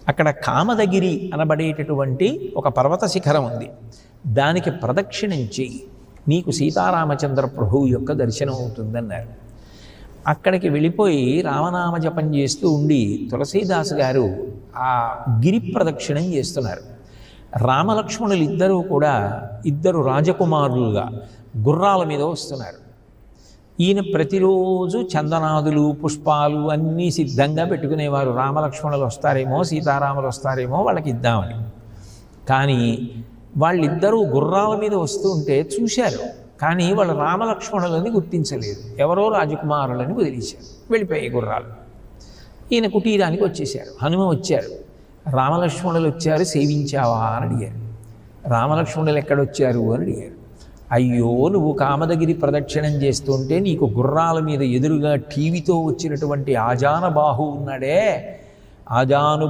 అక్కడ కామదగిరి అనబడేటటువంటి ఒక పర్వత శిఖరం ఉంది. దానికి ప్రదక్షిణించి నీకు సీతారామచంద్ర ప్రభువు యొక్క దర్శనం అవుతుందన్నారు. అక్కడికి వెళ్ళిపోయి రామనామ జపం చేస్తూ ఉండి తులసీదాసు గారు ఆ గిరి ప్రదక్షిణం చేస్తున్నారు. రామలక్ష్మణులు ఇద్దరూ కూడా ఇద్దరు రాజకుమారులుగా గుర్రాల మీద వస్తున్నారు. ఈయన ప్రతిరోజు చందనాదులు పుష్పాలు అన్నీ సిద్ధంగా పెట్టుకునేవారు. రామలక్ష్మణులు వస్తారేమో, సీతారాములు వస్తారేమో వాళ్ళకి ఇద్దామని. కానీ వాళ్ళిద్దరూ గుర్రాల మీద వస్తూ ఉంటే చూశారు, కానీ వాళ్ళు రామలక్ష్మణులని గుర్తించలేదు. ఎవరో రాజకుమారులని వదిలేశారు, వెళ్ళిపోయాయి గుర్రాలు. ఈయన కుటీరానికి వచ్చేశారు. హనుమ వచ్చారు. రామలక్ష్మణులు వచ్చారు, సేవించావా అని అడిగారు. రామలక్ష్మణులు ఎక్కడొచ్చారు అని అడిగారు. అయ్యో, నువ్వు కామదగిరి ప్రదక్షిణం చేస్తుంటే నీకు గుర్రాల మీద ఎదురుగా టీవీతో వచ్చినటువంటి ఆజానుబాహు ఉన్నాడే, ఆజాను